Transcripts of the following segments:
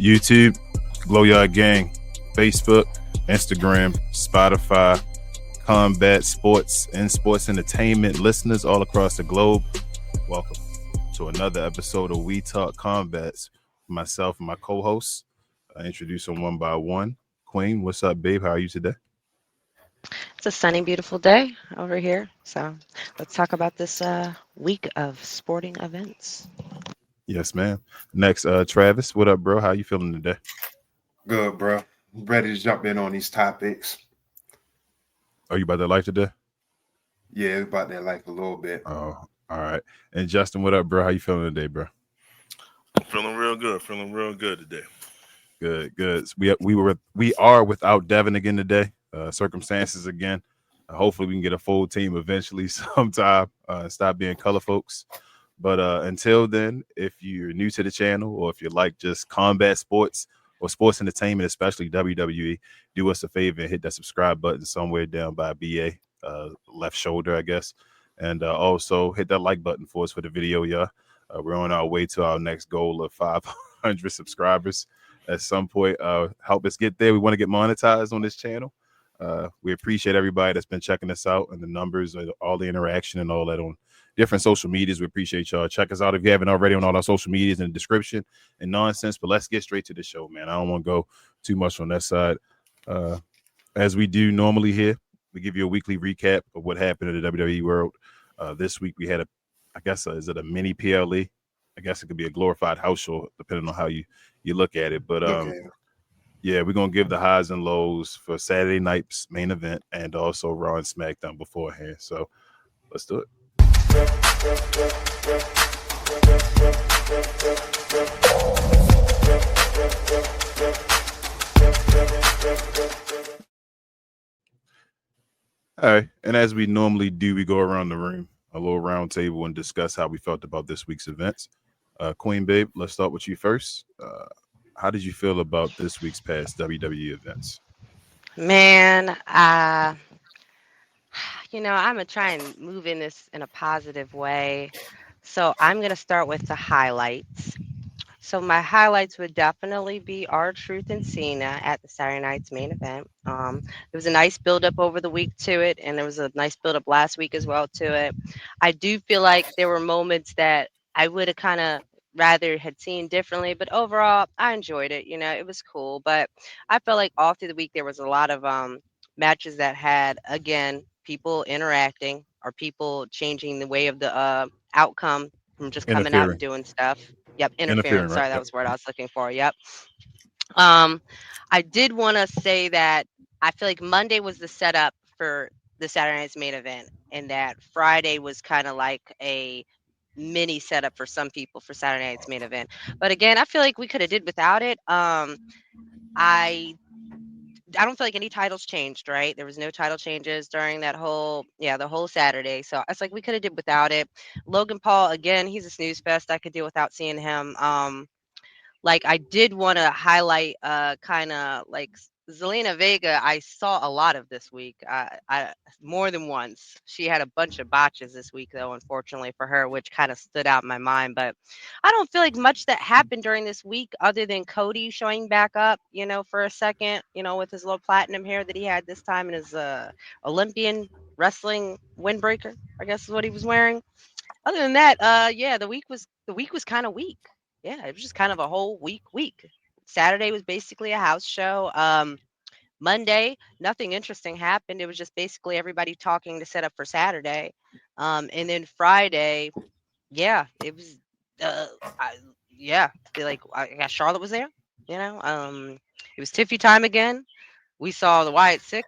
YouTube, Glow Yard Gang, Facebook, Instagram, Spotify, combat sports and sports entertainment listeners all across the globe. Welcome to another episode of We Talk Combats. Myself and my co-hosts. I introduce them one by one. Queen, what's up, babe? How are you today? It's a sunny, beautiful day over here. So let's talk about this week of sporting events. Yes, ma'am. Next, Travis, what up, bro? How you feeling today? Good, bro. Ready to jump in on these topics. Are you about that life today? Yeah, about that life a little bit. Oh, all right. And Justin, what up, bro? How you feeling today, bro? Feeling real good. Feeling real good today. Good. We are without Devin again today. Circumstances again. Hopefully we can get a full team eventually sometime. Stop being color folks. But until then, if you're new to the channel or if you like just combat sports or sports entertainment, especially WWE, do us a favor and hit that subscribe button somewhere down by BA, left shoulder, I guess. And also hit that like button for us for the video, y'all. We're on our way to our next goal of 500 subscribers at some point. Help us get there. We want to get monetized on this channel. We appreciate everybody that's been checking us out and the numbers, all the interaction and all that on different social medias. We appreciate y'all. Check us out if you haven't already on all our social medias in the description and nonsense. But let's get straight to the show, man. I don't want to go too much on that side. As we do normally here, we give you a weekly recap of what happened in the WWE world. This week we had I guess, is it a mini PLE? I guess it could be a glorified house show, depending on how you look at it. But yeah, we're gonna give the highs and lows for Saturday night's main event and also Raw and SmackDown beforehand. So let's do it. All right, and as we normally do, we go around the room, a little round table, and discuss how we felt about this week's events. Queen Babe, let's start with you first. How did you feel about this week's past WWE events? Man, I'm gonna try and move in this in a positive way. So I'm gonna start with the highlights. So my highlights would definitely be R-Truth and Cena at the Saturday night's main event. There was a nice build up over the week to it, and there was a nice build up last week as well to it. I do feel like there were moments that I would have kind of rather had seen differently, but overall I enjoyed it. It was cool. But I felt like all through the week there was a lot of matches that had, again, people interacting or people changing the way of the outcome from just coming out and doing stuff. Yep, interference. Sorry, Right? that was the word I was looking for. Yep. I did want to say that I feel like Monday was the setup for the Saturday night's main event, and that Friday was kind of like a mini setup for some people for Saturday night's main event. But again, I feel like we could have did without it. I don't feel like any titles changed, right? There was no title changes during the whole Saturday. So it's like we could have did without it. Logan Paul, again, he's a snooze fest. I could do without seeing him. Like I did want to highlight kind of like Zelina Vega. I saw a lot of this week. I more than once. She had a bunch of botches this week though, unfortunately for her, which kind of stood out in my mind. But I don't feel like much that happened during this week other than Cody showing back up, for a second, with his little platinum hair that he had this time and his Olympian wrestling windbreaker, I guess is what he was wearing. Other than that, the week was kind of weak. Yeah, it was just kind of a whole week. Saturday was basically a house show. Monday, nothing interesting happened. It was just basically everybody talking to set up for Saturday. And then Friday, it was I guess Charlotte was there, it was Tiffy time again. We saw the Wyatt Six.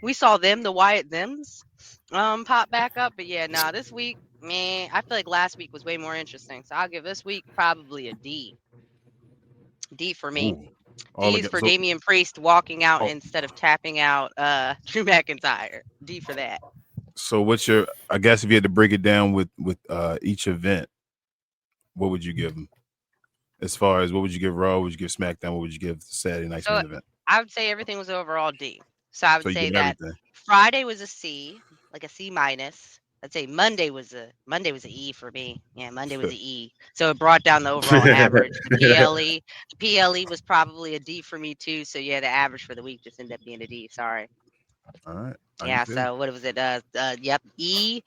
We saw them, the Wyatt thems, pop back up. But this week, man, I feel like last week was way more interesting. So I'll give this week probably a D. D for me. D is for Damian Priest walking out instead of tapping out Drew McIntyre. D for that. So what's your, I guess if you had to break it down with each event, what would you give them? As far as what would you give Raw, what would you give SmackDown, what would you give Saturday night's main event? I would say everything was overall D. So I would say that Friday was a C, like a C minus. I'd say Monday was a E for me. Yeah, Monday was a E. So it brought down the overall average. The PLE was probably a D for me too. So yeah, the average for the week just ended up being a D. Sorry. All right. Yeah. So what was it? Yep. E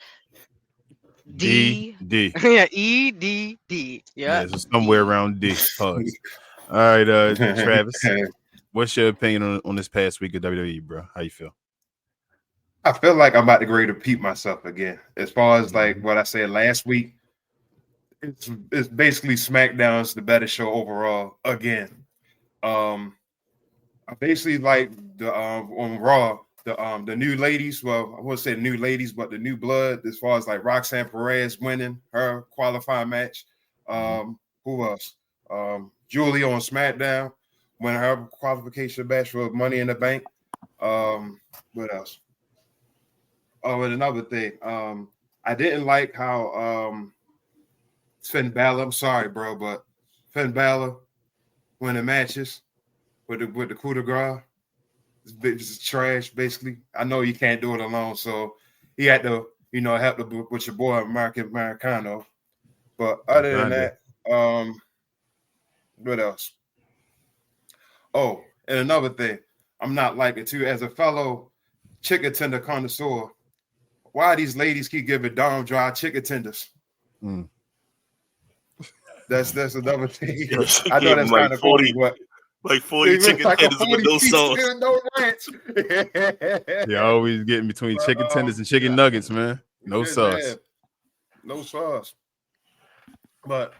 D. D. D. Yeah. E D D. Yeah, Yep. so somewhere D. around D. Pause. All right, Travis, what's your opinion on this past week of WWE, bro? How you feel? I feel like I'm about to go to repeat myself again. As far as like what I said last week, it's basically SmackDown's the better show overall again. I basically like the on Raw the new ladies. Well, I wouldn't say new ladies, but the new blood. As far as like Roxanne Perez winning her qualifying match. Who else? Julie on SmackDown winning her qualification match for Money in the Bank. What else? Oh, and another thing. I didn't like how Finn Balor. I'm sorry, bro, but Finn Balor winning matches with the coup de grace. It's trash, basically. I know you can't do it alone, so he had to, help with your boy Americano. But other than that, what else? Oh, and another thing, I'm not liking too. As a fellow chicken tender connoisseur, why these ladies keep giving Dom dry chicken tenders? That's another thing. I know that's kind of 40, but like 40 chicken tenders with no sauce. No ranch. You're always getting between chicken tenders and chicken nuggets, man. No sauce. No sauce. But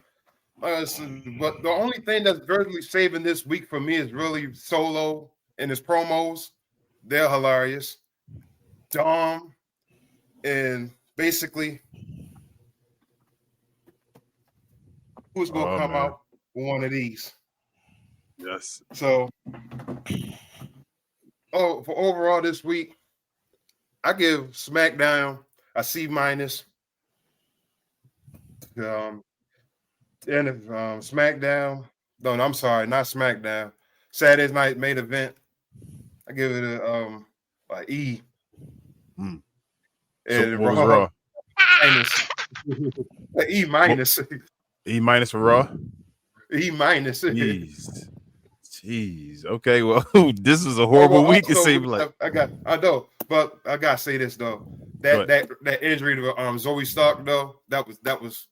the only thing that's virtually saving this week for me is really Solo and his promos. They're hilarious. Dom and basically who's going to come out with one of these? Yes. So, for overall this week, I give SmackDown a C minus. And if SmackDown, no, I'm sorry, not SmackDown. Saturday night main event, I give it a E. And so what was Raw? Minus. E minus. E minus for Raw? E minus. Jeez. Okay, well, this was a horrible week. It seemed like I know, but I gotta say this though. That injury to Zoe Stark though, that was that was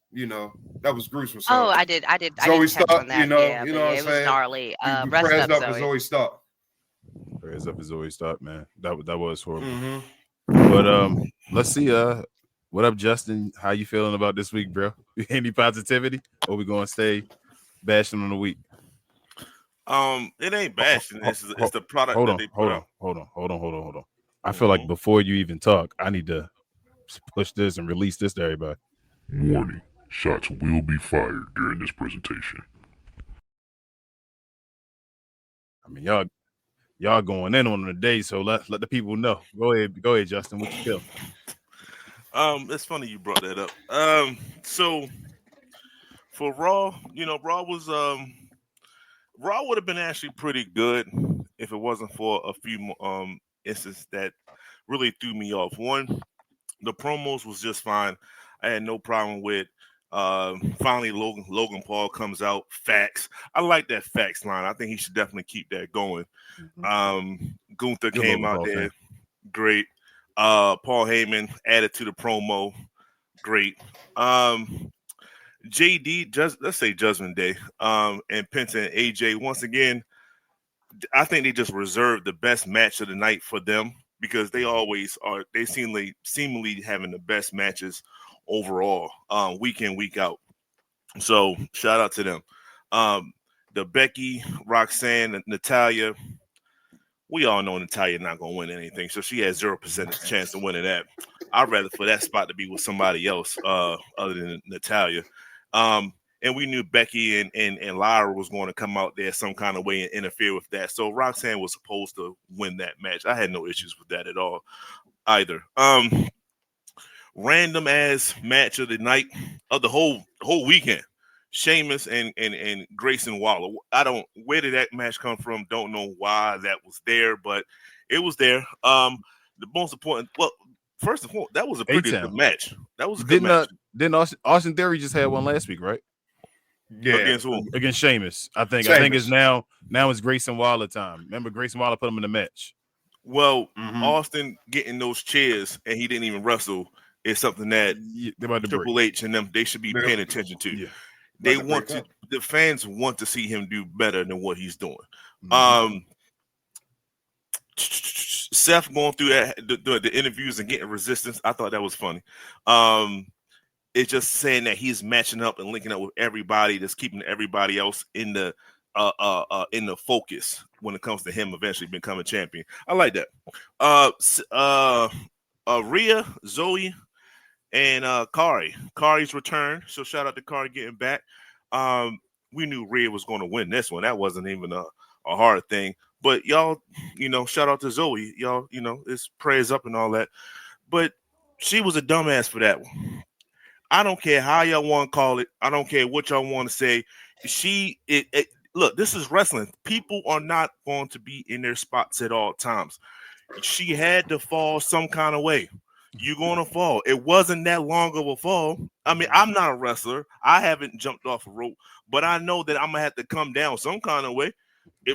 gruesome. So, I did. Zoe Stark, on that. you know what I'm saying? It was gnarly. Rest prayers up, up Zoe. for Zoe Stark. Prayers up for Zoe Stark, man. That was horrible. Mm-hmm. But let's see. What up, Justin? How you feeling about this week, bro? Any positivity? Or we gonna stay bashing on the week? It ain't bashing. It's the product that they put out. Hold on. I feel like before you even talk, I need to push this and release this to everybody. Warning: shots will be fired during this presentation. I mean, y'all going in on the day, so let the people know. Go ahead, Justin. What you feel? It's funny you brought that up. So for Raw, Raw was Raw would have been actually pretty good if it wasn't for a few instances that really threw me off. One, the promos was just fine. I had no problem with. Finally, Logan Paul comes out. Facts. I like that facts line. I think he should definitely keep that going. Gunther came out there. Great. Paul Heyman added to the promo. Great. JD, let's say Judgment Day, and Penta and AJ, once again, I think they just reserved the best match of the night for them because they always are. They seemingly having the best matches overall, week in, week out. So shout out to them. The Becky, Roxanne, Natalya, we all know Natalya not going to win anything, so she has 0% chance of winning that. I'd rather for that spot to be with somebody else other than Natalya. And we knew Becky and Lyra was going to come out there some kind of way and interfere with that. So Roxanne was supposed to win that match. I had no issues with that at all either. Random ass match of the night of the whole weekend. Sheamus and Grayson Waller. Where did that match come from? Don't know why that was there, but it was there. The most important, first of all, that was a pretty A-Town. good match. That was a good Didn't match. didn't Austin Theory just had one last week, right? Yeah. Against who? Against Sheamus. I think it's now it's Grayson Waller time. Remember, Grayson Waller put him in the match. Well, Austin getting those chairs and he didn't even wrestle is something that Triple H and them, they should be paying attention to. Yeah. They want to, the fans want to see him do better than what he's doing. Seth going through the interviews and getting resistance, I thought that was funny. It's just saying that he's matching up and linking up with everybody, that's keeping everybody else in the focus when it comes to him eventually becoming champion. I like that. Rhea, Zoe, and Kari. Kari's return. So shout out to Kari getting back. We knew Rhea was going to win this one. That wasn't even a hard thing. But y'all, shout out to Zoe. Y'all, it's prayers up and all that. But she was a dumbass for that one. I don't care how y'all want to call it. I don't care what y'all want to say. Look, this is wrestling. People are not going to be in their spots at all times. She had to fall some kind of way. You're going to fall. It wasn't that long of a fall. I mean, I'm not a wrestler. I haven't jumped off a rope, but I know that I'm going to have to come down some kind of way.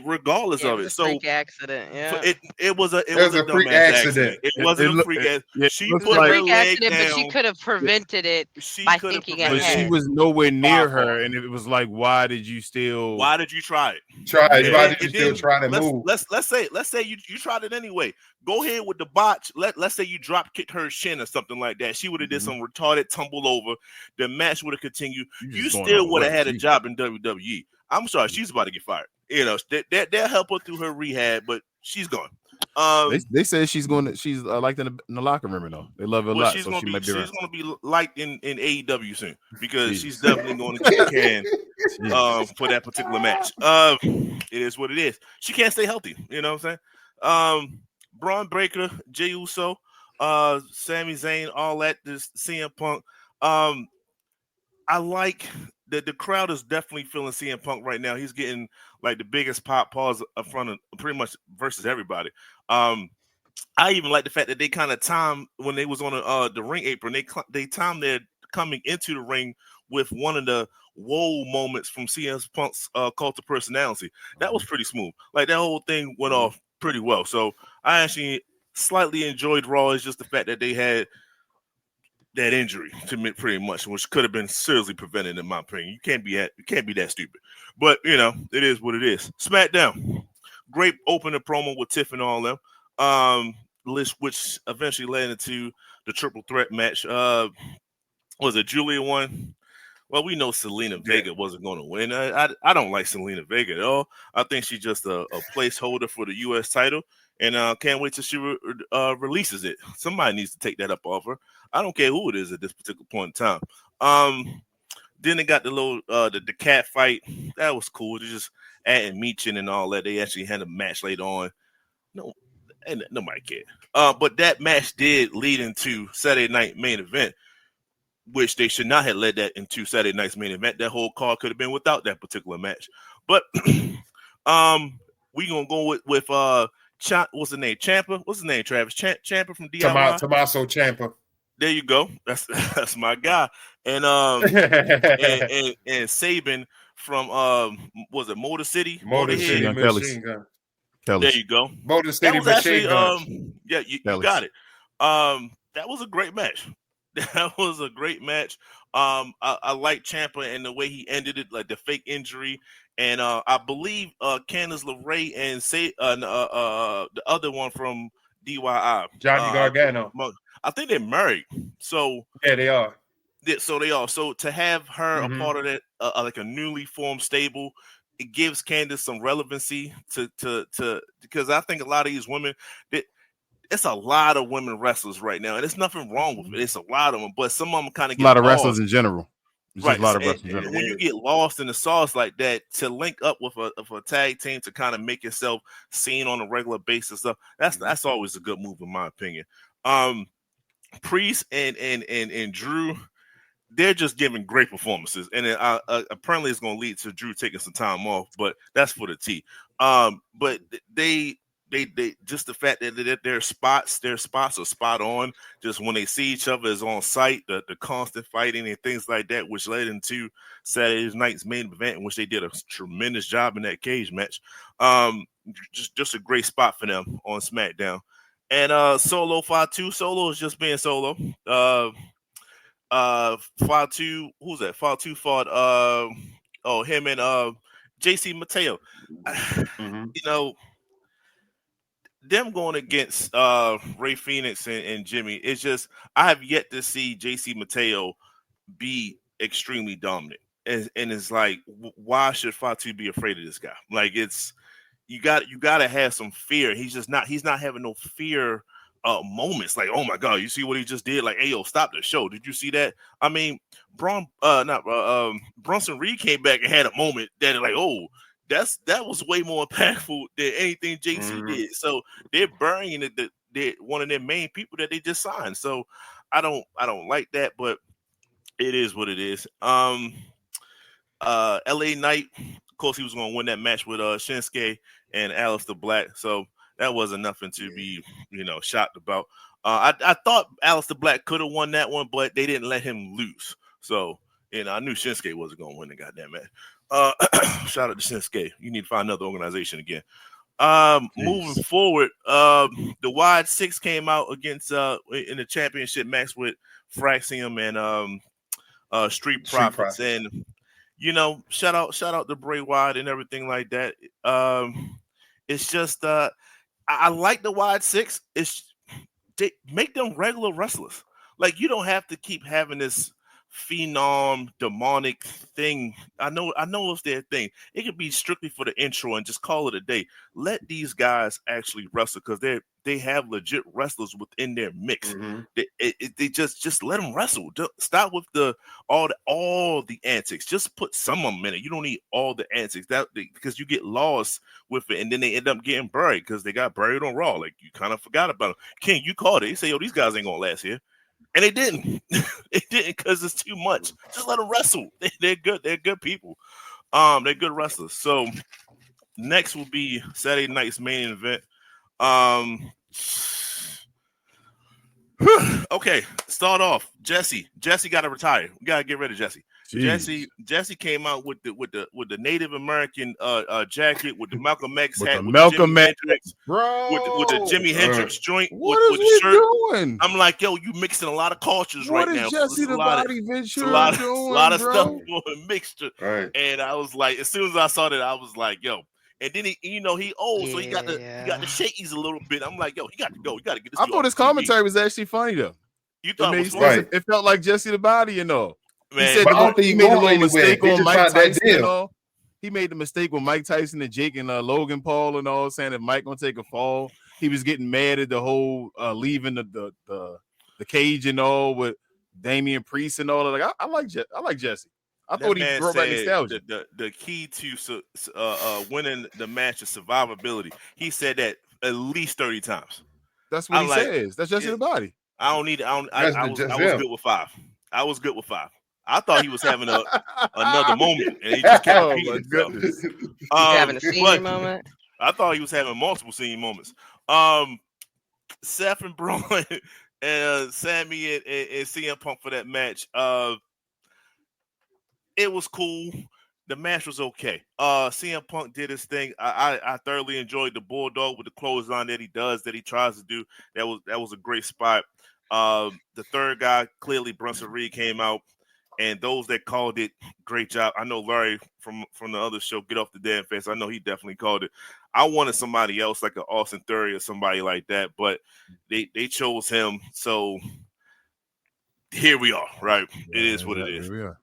Regardless of it, so freak accident. Yeah, it was a freak accident. It wasn't a freak accident. She put her leg accident, down. but she could have prevented it by thinking ahead. But she was nowhere near her, and it was like, why did you try it? Why did you still try to move? Let's say you tried it anyway. Go ahead with the botch. Let's say you drop kicked her shin or something like that. She would have did some retarded tumble over. The match would have continued. You still would have had a job in WWE. I'm sorry, she's about to get fired. They'll help her through her rehab, but she's gone. They said she's liked in the locker room, though. They love her a lot. She's going to be liked in AEW soon because she's definitely going to kick can for that particular match. It is what it is. She can't stay healthy. You know what I'm saying? Braun Breaker, Jey Uso, Sami Zayn, all that. This CM Punk. I like that the crowd is definitely feeling CM Punk right now. He's getting like the biggest pause in front of pretty much versus everybody. I even like the fact that they kind of timed when they was on the ring apron. They timed their coming into the ring with one of the whoa moments from CM Punk's Cult of Personality. That was pretty smooth. Like that whole thing went off pretty well. So I actually slightly enjoyed Raw. It's just the fact that they had that injury to me pretty much, which could have been seriously prevented in my opinion. You can't be that stupid. But it is what it is. SmackDown. Great opening promo with Tiff and all them. Which eventually led into the triple threat match. Was it Julia won? Well, we know Selena Vega wasn't going to win. I don't like Selena Vega at all. I think she's just a placeholder for the U.S. title, and can't wait till she releases it. Somebody needs to take that up off her. I don't care who it is at this particular point in time. Then they got the little the cat fight. That was cool. They're just adding Meechin and all that. They actually had a match later on. No, and nobody cared. But that match did lead into Saturday Night Main Event, which they should not have led that into Saturday Night's Main Event. That whole card could have been without that particular match. But we gonna go with what's the name? Ciampa. What's his name? Travis Ciampa from DIY. Tommaso Ciampa. There you go. That's my guy. And and Saban from was it Motor City? Motor City Machine Gun. There you go. Motor City Machine Gun. Yeah, you got it. That was a great match. That was a great match. I like Ciampa and the way he ended it, like the fake injury. And I believe Candice LeRae and the other one from DIY, Johnny Gargano. I think they're married. So yeah, they are. So they are. So to have her a part of that, like a newly formed stable, it gives Candice some relevancy to because I think a lot of these women, it's a lot of women wrestlers right now, and there's nothing wrong with it. It's a lot of them, but some of them kind of get a lot of lost. wrestlers in general. Right. A lot of wrestlers in general. When you get lost in the sauce like that, to link up with a tag team to kind of make yourself seen on a regular basis, stuff that's always a good move in my opinion. Priest and Drew, they're just giving great performances, and apparently it's going to lead to Drew taking some time off, but that's for the T. But they they just the fact that their spots are spot on. Just when they see each other is on site, the constant fighting and things like that, which led into Saturday night's main event, in which they did a tremendous job in that cage match. Just a great spot for them on SmackDown. And Solo Fatu, Solo is just being Solo. Fatu, who's that? Fatu fought him and JC Mateo. You know, them going against Ray Phoenix and Jimmy, it's just I have yet to see JC Mateo be extremely dominant. And it's like, why should Fatu be afraid of this guy? Like, it's you got to have some fear. He's not having no fear moments. Like, oh my God, you see what he just did? Like, hey, yo, stop the show. Did you see that? I mean, Bronson Reed came back and had a moment that like, oh, that was way more impactful than anything JC did. So they're burying they're one of their main people that they just signed. So I don't like that, but it is what it is. LA Knight, of course, he was going to win that match with Shinsuke and Aleister Black. So that wasn't nothing to be, shocked about. I thought Aleister Black could have won that one, but they didn't let him lose. So, I knew Shinsuke wasn't going to win the goddamn match. Shout out to Shinsuke. You need to find another organization again. Moving forward, the Wide Six came out against in the championship match with Fraxium and Street Profits. And shout out to Bray Wyatt and everything like that. It's just I like the Wide Six. They make them regular wrestlers. Like, you don't have to keep having this phenom demonic thing. I know it's their thing. It could be strictly for the intro and just call it a day. Let these guys actually wrestle, because they have legit wrestlers within their mix. They just let them wrestle. Stop with all the antics. Just put some of them in it. You don't need all the antics because you get lost with it, and then they end up getting buried because they got buried on Raw. Like, you kind of forgot about them. King, you called it. You say, yo, these guys ain't gonna last here. And they didn't. They didn't, because it's too much. Just let them wrestle. They're good. They're good people. They're good wrestlers. So next will be Saturday night's main event. Okay, start off. Jesse got to retire. We got to get rid of Jesse. Jeez. Jesse came out with the Native American jacket, with the Malcolm X With hat, the with Malcolm the Jimi X, Hendrix, bro. with the Jimi Hendrix joint, What with is the he shirt. doing? I'm like, yo, you mixing a lot of cultures What right is now. Jesse the Body Ventura doing, a lot of bro? stuff going mixture. Right. And I was like, as soon as I saw that, I was like, yo. And then he old, so he got the shakies a little bit. I'm like, yo, he got to go. You got to get this. I thought his commentary was actually funny though. You thought it was funny? funny? It felt like Jesse the Body, Man, he said but I don't think he he made a going little anywhere. mistake They on just Mike signed that Tyson and deal. all. He made the mistake with Mike Tyson and Jake and Logan Paul and all, saying that Mike gonna take a fall. He was getting mad at the whole leaving the cage and all with Damian Priest and all. Like, I like Jesse. I thought he brought back nostalgia. The key to winning the match is survivability. He said that at least 30 times. That's what he says. That's Jesse the Body. I don't need. I was good with 5. I was good with 5. I thought he was having another moment, and he just kept repeating himself. He's having a senior moment. I thought he was having multiple senior moments. Seth and Braun and Sammy and CM Punk for that match. It was cool. The match was okay. CM Punk did his thing. I thoroughly enjoyed the Bulldog with the clothesline that he tries to do. That was a great spot. The third guy, clearly Bronson Reed, came out, and those that called it, great job. I know Larry from the other show, Get Off the Damn Fence. I know he definitely called it. I wanted somebody else like an Austin Theory or somebody like that, but they chose him. So here we are, right? It is what it is. Here we are.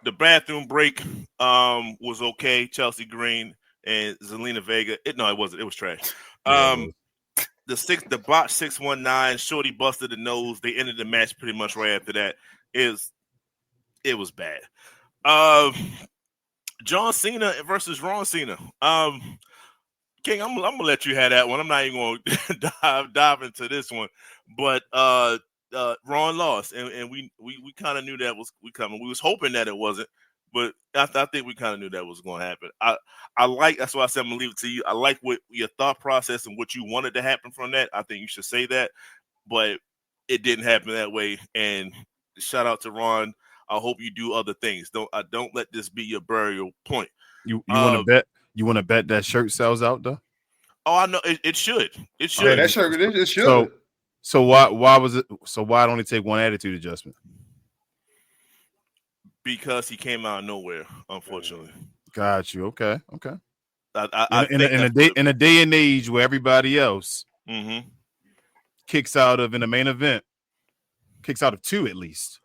The bathroom break was okay. Chelsea Green and Zelina Vega. It wasn't. It was trash. The botch 619. Shorty busted the nose. They ended the match pretty much right after that. It was bad. John Cena versus Ron Cena. King, I'm gonna let you have that one. I'm not even gonna dive into this one, but Ron lost, and we kind of knew that was coming. We was hoping that it wasn't, but I think we kind of knew that was going to happen. I like, that's why I said I'm gonna leave it to you. I like what your thought process and what you wanted to happen from that. I think you should say that, but it didn't happen that way. And shout out to Ron. I hope you do other things. Don't let this be your burial point. You want to bet? You want to bet that shirt sells out though? Oh, I know it should. It should. Yeah, that shirt it should. So why was it? So why it only take one attitude adjustment? Because he came out of nowhere, unfortunately. Got you. Okay. In a day and age where everybody else mm-hmm. kicks out of in the main event, kicks out of 2 at least.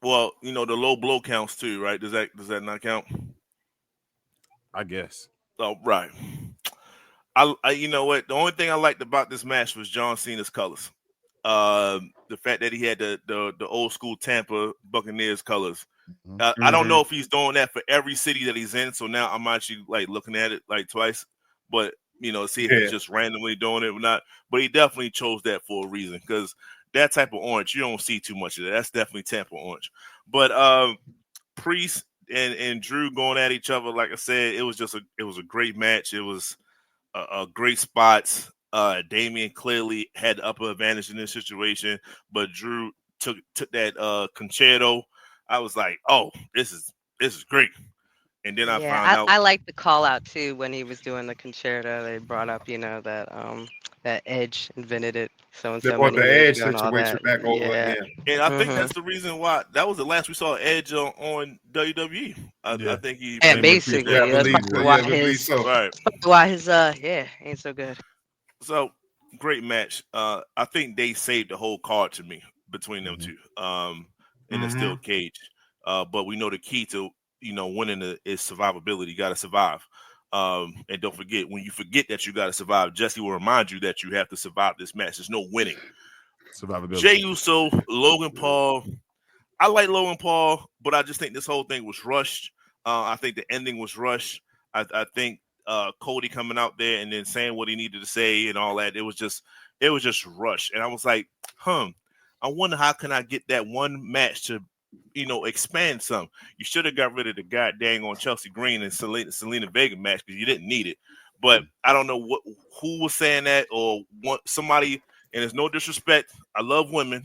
Well, the low blow counts too, right? Does that not count? I guess. Oh, right. I you know what? The only thing I liked about this match was John Cena's colors. The fact that he had the old school Tampa Buccaneers colors. I don't know if he's doing that for every city that he's in. So now I'm actually like looking at it like twice, but see if he's just randomly doing it or not. But he definitely chose that for a reason, because that type of orange, you don't see too much of that. That's definitely Tampa orange. But Priest and Drew going at each other, like I said, it was a great match. It was a great spot. Damian clearly had the upper advantage in this situation, but Drew took that concerto. I was like, oh, this is great. And then I found out. I like the call out too when he was doing the concerto. They brought up, that Edge invented it. So they brought the Edge situation back over again. And I think that's the reason why that was the last we saw Edge on WWE. I think he. And basically, that's why his ain't so good. So great match. I think they saved the whole card to me between them two. In a steel cage. But we know the key to winning is survivability. You got to survive. And don't forget, when you forget that you got to survive, Jesse will remind you that you have to survive this match. There's no winning. Survivability. Jey Uso, Logan Paul. I like Logan Paul, but I just think this whole thing was rushed. I think the ending was rushed. I think Cody coming out there and then saying what he needed to say and all that, it was just rushed. And I was like, I wonder how can I get that one match to, expand some. You should have got rid of the goddamn on Chelsea Green and Selena Vega match because you didn't need it. But I don't know who was saying that or somebody. And there's no disrespect. I love women,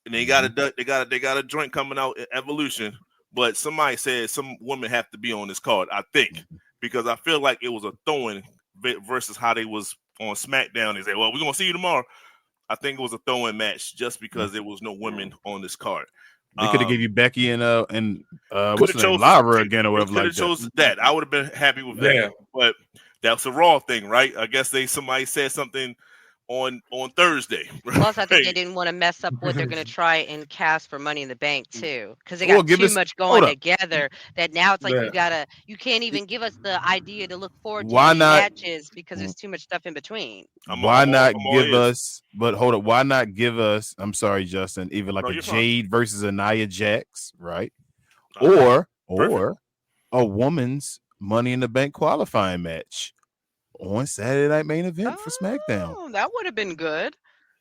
and they got a joint coming out in Evolution. But somebody said some women have to be on this card. I think because I feel like it was a throw-in versus how they was on SmackDown. They say, "Well, we're gonna see you tomorrow." I think it was a throw-in match just because there was no women on this card. They could have gave you Becky and what's the name, Lara again or whatever. Could have chose that. I would have been happy with that. But that's a Raw thing, right? I guess somebody said something on Thursday. Plus, I think they didn't want to mess up what they're going to try and cast for Money in the Bank too, because they got too much going together. That now it's like you can't even give us the idea to look forward to matches because there's too much stuff in between. Why not give us? But hold up, why not give us? I'm sorry, Justin. Even like a Jade versus a Nia Jax, right? Or a woman's Money in the Bank qualifying match on Saturday Night Main Event for SmackDown. That would have been good.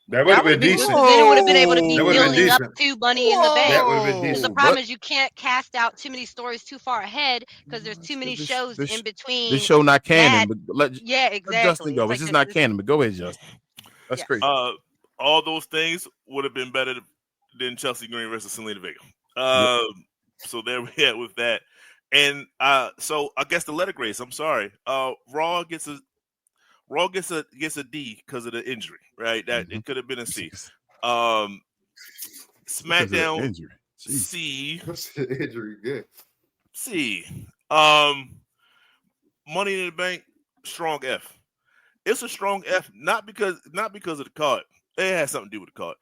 That would have been decent. Then it would have been able to be building up to Money in the Bank. That would have been decent. The problem is you can't cast out too many stories too far ahead because there's too many shows in between. This show not canon. But exactly. Let Justin go. It's just not canon. But go ahead, Justin. That's crazy. All those things would have been better than Chelsea Green versus Selena Vega. So there we are with that. And so I guess the letter grades. I'm sorry. Raw gets a D because of the injury, right? That it could have been a C. SmackDown C. Injury, good. C. Money in the Bank, strong F. It's a strong F, not because of the card. It has something to do with the card.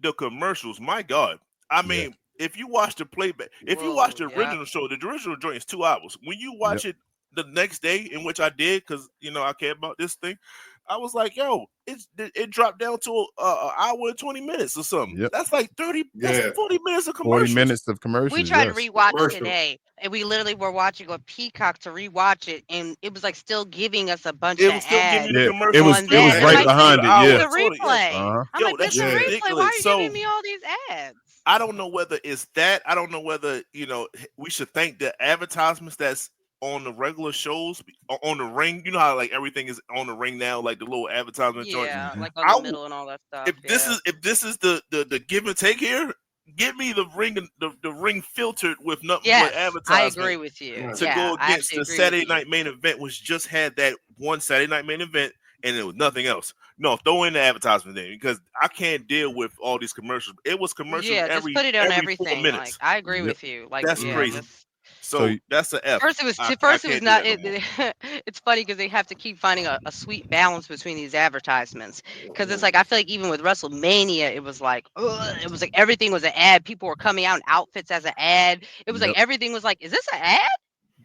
The commercials, my God. I mean, if you watch the playback, if you watch the original show, the original joint is 2 hours. When you watch it the next day, in which I did, because I care about this thing, I was like, yo, it dropped down to an hour and 20 minutes or something. Yep. That's like 40 minutes of commercials. 40 minutes of commercials. We tried to rewatch it today, and we literally were watching a Peacock to rewatch it, and it was like still giving us a bunch of ads. It was right behind it. The replay. I'm like, this is a replay. Why are you giving me all these ads? I don't know whether it's that. I don't know whether we should thank the advertisements that's on the regular shows on the ring. You know how like everything is on the ring now, like the little advertisement joint. Yeah, like I on the middle and all that stuff. If this is the give and take here, give me the ring filtered with nothing but I advertisement. agree with you. To go against the Saturday night main event, which just had that one Saturday night main event, and it was nothing else. No, throw in the advertisement then, because I can't deal with all these commercials. It was commercials. Yeah, every, just put it on every everything. 4 minutes. Like I agree with you. Like that's crazy. So that's an F. First, it was not. It's funny because they have to keep finding a sweet balance between these advertisements. Because it's like I feel like even with WrestleMania, it was like everything was an ad. People were coming out in outfits as an ad. It was like everything was like, is this an ad?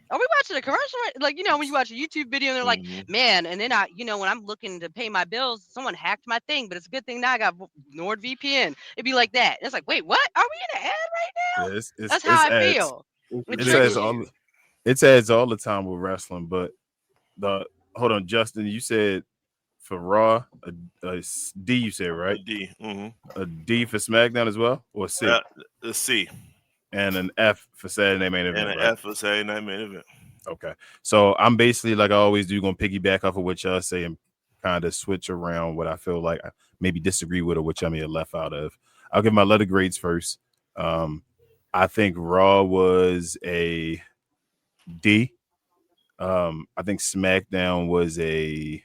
Are we watching a commercial? Like, when you watch a YouTube video and they're like, man, and then when I'm looking to pay my bills, someone hacked my thing, but it's a good thing now I got NordVPN. It'd be like that. It's like, wait, what? Are we in an ad right now? Yeah, that's how I feel. It says all the time with wrestling, but hold on, Justin, you said for Raw a D, you said, right? A D. A D for SmackDown as well, or C? A C. And an F for Saturday Night Main Event. And an F for Saturday Night Main Event. Okay. So I'm basically, like I always do, going to piggyback off of what y'all say and kind of switch around what I feel like I maybe disagree with or which I may have left out of. I'll give my letter grades first. I think Raw was a D. I think SmackDown was a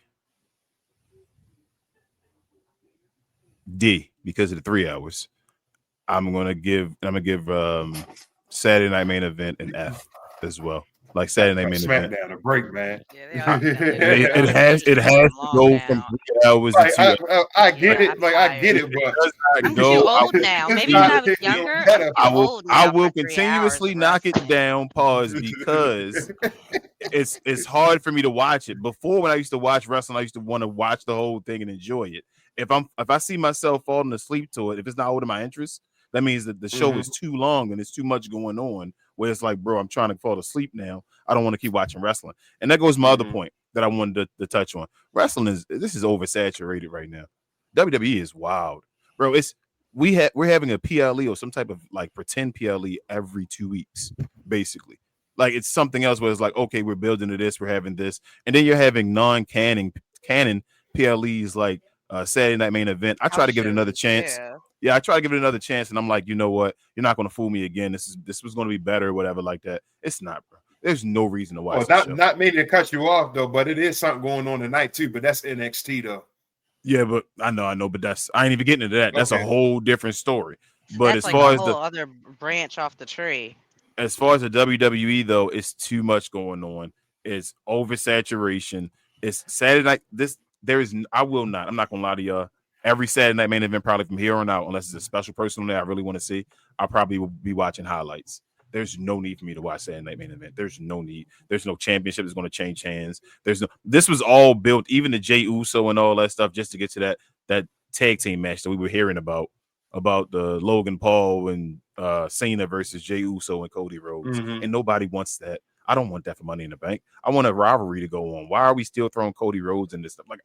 D because of the 3 hours. I'm gonna give Saturday Night Main Event an F as well. Like Saturday Night Main Event. Smackdown a break, man. Yeah, it has to go from 3 hours to 2 hours. I get it, but I'm too old now. Maybe when I was younger, I will continuously knock it down. Pause, because it's hard for me to watch it. Before, when I used to watch wrestling, I used to want to watch the whole thing and enjoy it. If I see myself falling asleep to it, if it's not holding my interest, that means that the show is too long and it's too much going on. Where it's like, bro, I'm trying to fall asleep now. I don't want to keep watching wrestling. And that goes to my other point that I wanted to touch on. Wrestling is oversaturated right now. WWE is wild, bro. We're having a PLE or some type of like pretend PLE every 2 weeks, basically. Like it's something else where it's like, okay, we're building to this, we're having this, and then you're having canon PLEs like Saturday Night Main Event. I try to give it another chance. Yeah, I try to give it another chance, and I'm like, you know what? You're not going to fool me again. This was going to be better, or whatever, like that. It's not, bro. There's no reason to watch. Not meaning to cut you off though, but it is something going on tonight too. But that's NXT though. Yeah, but I know, but I ain't even getting into that. That's a whole different story. But that's as far as the other branch off the tree. As far as the WWE though, it's too much going on. It's oversaturation. It's Saturday night. I'm not gonna lie to y'all. Every Saturday Night Main Event, probably from here on out, unless it's a special person that I really want to see, I probably will be watching highlights. There's no need for me to watch Saturday Night Main Event. There's no need. There's no championship that's going to change hands. This was all built, even the Jey Uso and all that stuff, just to get to that tag team match that we were hearing about the Logan Paul and Cena versus Jey Uso and Cody Rhodes. And nobody wants that. I don't want that for Money in the Bank. I want a rivalry to go on. Why are we still throwing Cody Rhodes in this stuff? Like,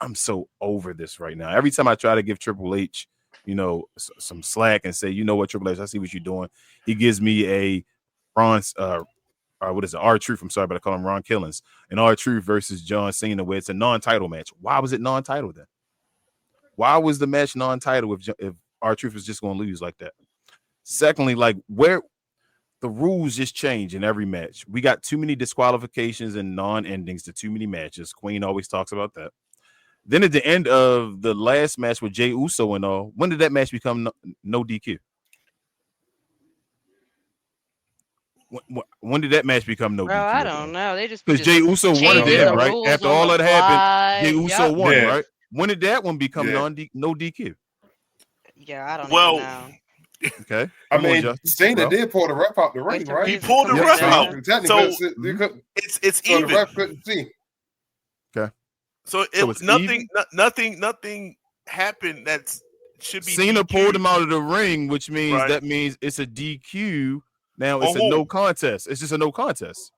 I'm so over this right now. Every time I try to give Triple H, some slack and say, you know what, Triple H, I see what you're doing. He gives me a R-Truth. I'm sorry, but I call him Ron Killings. An R-Truth versus John Cena, where it's a non-title match. Why was it non-title then? Why was the match non-title if R-Truth was just going to lose like that? Secondly, like where the rules just change in every match. We got too many disqualifications and non-endings to too many matches. Queen always talks about that. Then at the end of the last match with Jey Uso and all, when did that match become no DQ? When did that match become no DQ? I don't know. They just because Jey Uso won it then, right? After all that happened, Jey Uso won, right? When did that one become no DQ? Yeah, I don't know. Okay. I mean, Cena did pull the ref out the ring, right? He pulled the ref out. So it's so even. The ref couldn't see. Okay. So nothing happened that should be. Cena DQ. pulled him out of the ring, which means that means it's a DQ. Now it's a no contest. It's just a no contest.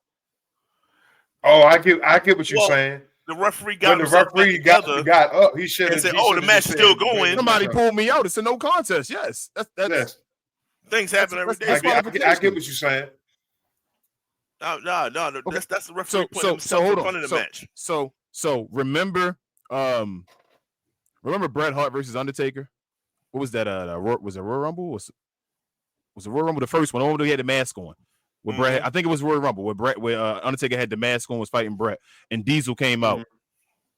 Oh, I get what you're saying. The referee got got up. He should have said, "Oh, the match is still going." Somebody pulled me out. It's a no contest. Yes, that's Things happen every day. I get what you're saying. No. Okay. That's the referee putting So himself hold in on. front of the match. So remember Bret Hart versus Undertaker? What was that? Was it Royal Rumble? Was it Royal Rumble the first one? The one where he had the mask on. With Bret, I think it was Royal Rumble where Undertaker had the mask on, was fighting Bret, and Diesel came out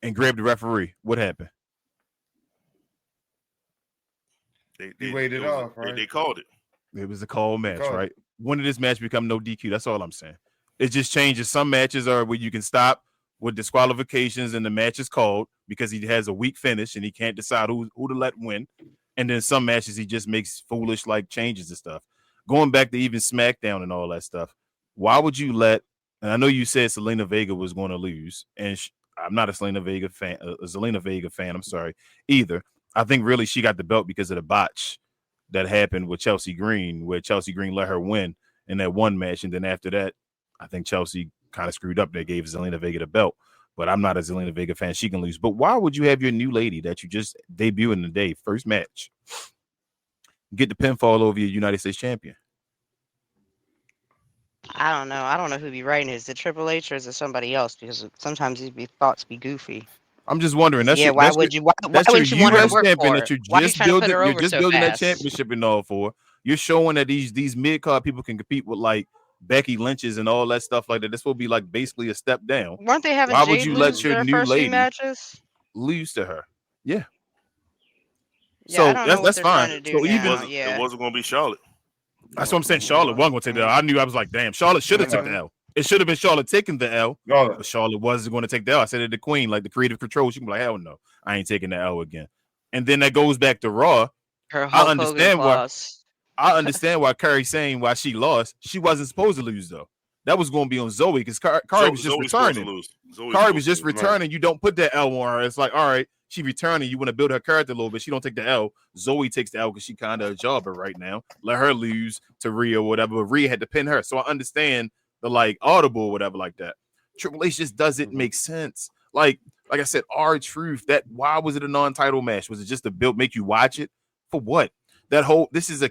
and grabbed the referee. What happened? They waited off, right? They called it. It was a call match, right? When did this match become no DQ? That's all I'm saying. It just changes. Some matches are where you can stop with disqualifications and the match is called because he has a weak finish and he can't decide who to let win. And then some matches he just makes foolish like changes and stuff. Going back to even Smackdown and all that stuff, why would you let? And I know you said Zelina Vega was going to lose, and I'm not a Zelina Vega fan. I'm sorry either. I think really she got the belt because of the botch that happened with Chelsea Green, where Chelsea Green let her win in that one match, and then after that, I think Chelsea kind of screwed up. They gave Zelina Vega the belt, but I'm not a Zelina Vega fan. She can lose. But why would you have your new lady that you just debuted in the day, first match, get the pinfall over your United States champion? I don't know. I don't know who be writing it. Is it Triple H or is it somebody else? Because sometimes these thoughts be goofy. I'm just wondering. Why wouldn't you want her to work for that it? you're just building. You're just so building fast? that championship and all for. You're showing that these mid card people can compete with like Becky Lynch's and all that stuff like that. This will be like basically a step down. Weren't they having Why Jade would you let lose your their new first few lady matches? lose to her? Yeah. Yeah, So I don't know what that's they're fine. trying to do So now. It wasn't going to be Charlotte. That's what I'm saying. Charlotte wasn't going to take the L. I knew. I was like, damn, Charlotte should have took the L. It should have been Charlotte taking the L, but Charlotte wasn't going to take the L. I said it to Queen, like the creative control. She can be like, hell no, I ain't taking the L again. And then that goes back to Raw. I understand why Curry's saying why she lost. She wasn't supposed to lose though. That was going to be on Zoe because Curry was just returning. Curry was just returning. You don't put that L on her. It's like, all right, she returning. You want to build her character a little bit. She don't take the L. Zoe takes the L because she kind of a jobber right now. Let her lose to Rhea or whatever. But Rhea had to pin her. So I understand the like audible or whatever like that. Triple H just doesn't make sense. Like I said, R-Truth, that why was it a non-title match? Was it just to build, make you watch it? For what? That whole this is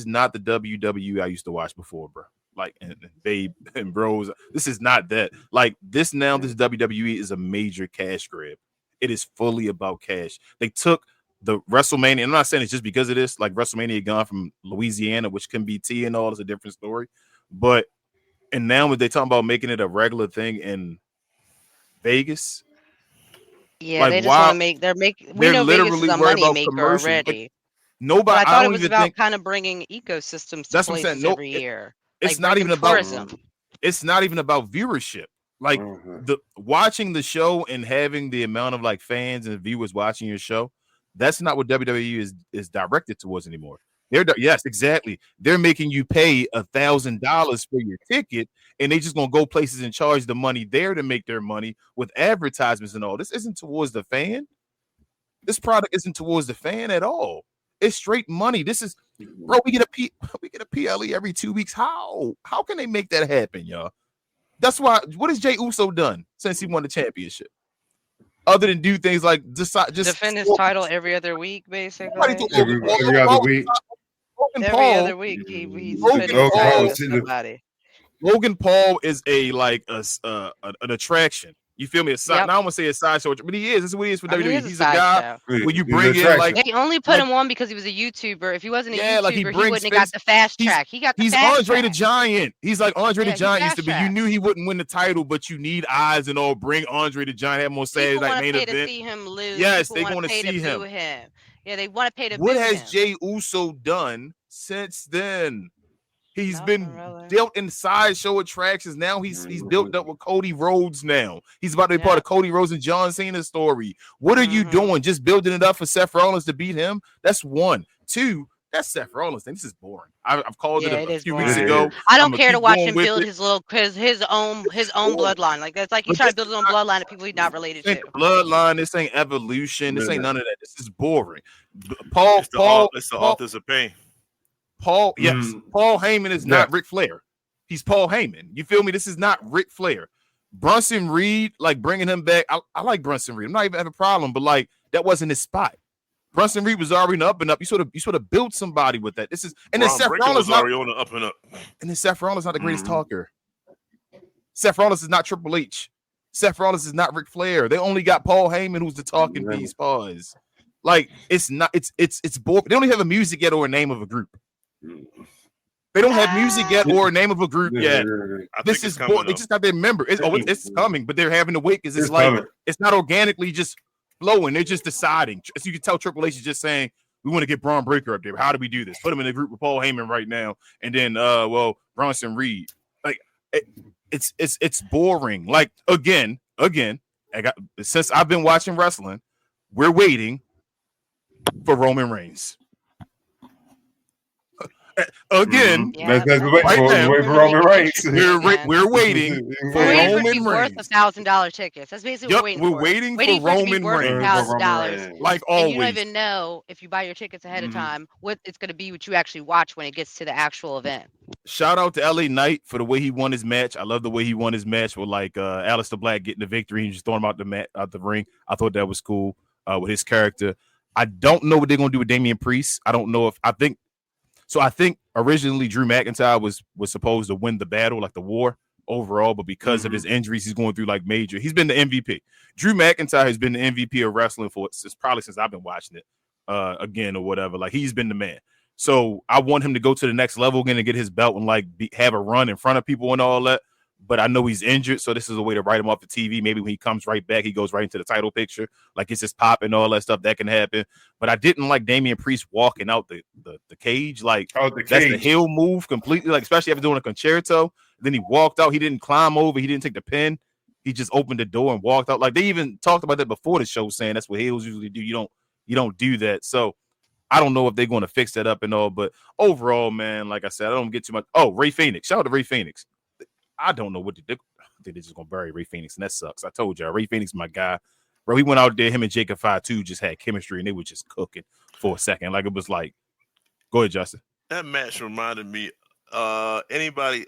not the WWE I used to watch before, bro. Like and Babe and Bros. This is not that. Like this now, this WWE is a major cash grab. It is fully about cash. They took the WrestleMania. I'm not saying it's just because of this. Like WrestleMania gone from Louisiana, which can be T and all, is a different story. But and now when they talking about making it a regular thing in Vegas. Yeah, like, they just want to make. We know Vegas is a money maker already. Like, nobody. But I thought it was about kind of bringing ecosystems to places every year. It's not even tourism. It's not even about viewership. Like the watching the show and having the amount of like fans and viewers watching your show. That's not what WWE is directed towards anymore. Yes, exactly. They're making you pay $1,000 for your ticket, and they just gonna go places and charge the money there to make their money with advertisements and all. This isn't towards the fan. This product isn't towards the fan at all. It's straight money. This is, bro. We get a PLE every 2 weeks. How can they make that happen, y'all? That's why. What has Jey Uso done since he won the championship? Other than do things like just defend his title every other week, basically. Every other week. Every other week, he's Logan Paul is an attraction. You feel me? Now I'm gonna say a sideshow, but he is. This is what he is for WWE. He's a guy when you bring in like they only put him on because he was a YouTuber. If he wasn't a YouTuber, he wouldn't have got the fast track. He got the he's fast Andre track. the Giant. He's like Andre the Giant used to be. You knew he wouldn't win the title, but you need eyes and all. Bring Andre the Giant. Have him on Saturday night main event. To see him lose. Yes, they want to see him. Yeah, they want to pay to. What has Jey Uso done since then? He's been dealt in sideshow attractions. Now he's built up with Cody Rhodes now. He's about to be part of Cody Rhodes and John Cena's story. What are you doing? Just building it up for Seth Rollins to beat him? That's one. Two, that's Seth Rollins thing. This is boring. I've called it a few weeks ago. I don't care to watch him build his own bloodline. Like that's like he's trying to build his own bloodline of people he's not related to. Bloodline. This ain't evolution. This ain't none of that. This is boring. It's the authors of pain. Paul Heyman is not Ric Flair. He's Paul Heyman. You feel me? This is not Ric Flair. Bronson Reed, like bringing him back. I like Bronson Reed. I'm not even having a problem, but like that wasn't his spot. Brunson Reed was already up and up. You sort of built somebody with that. This is and then Braun Seth Breaker Rollins was not already on the up and up. and then Seth Rollins not the greatest Mhm. talker. Seth Rollins is not Triple H. Seth Rollins is not Ric Flair. They only got Paul Heyman, who's the talking Yeah. piece. Pause. Like it's not. It's boring. They don't even have a music yet or a name of a group. They don't have music yet or a name of a group yet. I This think is it's coming. they just got their member. It's coming, but they're having to wait because it's It's like coming. it's not organically just flowing. They're just deciding. So you can tell Triple H is just saying, we want to get Braun Breaker up there. How do we do this? Put him in a group with Paul Heyman right now, and then Bronson Reed. Like it's boring. Like again, since I've been watching wrestling, we're waiting for Roman Reigns. Again, Yeah, That's what right now, we're waiting for Roman Reigns. we're waiting for We're waiting for it to be Roman worth Reigns. $1,000 tickets. That's basically what Yep, we're we're waiting for. waiting for it to be Roman worth Reigns. $1,000. Like And always. you don't even know if you buy your tickets ahead of Mhm. time what it's going to be, what you actually watch when it gets to the actual event. Shout out to LA Knight for the way he won his match. I love the way he won his match with like Aleister Black getting the victory and just throwing him out the ring. I thought that was cool with his character. I don't know what they're gonna do with Damian Priest. I don't know if I think originally Drew McIntyre was supposed to win the battle, like the war overall, but because of his injuries, he's going through like major. He's been the MVP. Drew McIntyre has been the MVP of wrestling since I've been watching it again or whatever. Like he's been the man. So I want him to go to the next level again and get his belt and like have a run in front of people and all that. But I know he's injured, so this is a way to write him off the TV. Maybe when he comes right back, he goes right into the title picture. Like it's just pop and all that stuff that can happen. But I didn't like Damian Priest walking out the cage. Like that's the heel move completely. Like especially after doing a concerto. Then he walked out. He didn't climb over. He didn't take the pin. He just opened the door and walked out. Like they even talked about that before the show, saying that's what heels usually do. You don't do that. So I don't know if they're going to fix that up and all. But overall, man, like I said, I don't get too much. Oh, Ray Phoenix. Shout out to Ray Phoenix. I don't know what to do. I think they're just gonna bury Ray Phoenix, and that sucks. I told you, Ray Phoenix, my guy, bro. He went out there, him and Jacob Fatu just had chemistry, and they were just cooking for a second. Like it was like, go ahead, Justin. That match reminded me. Anybody?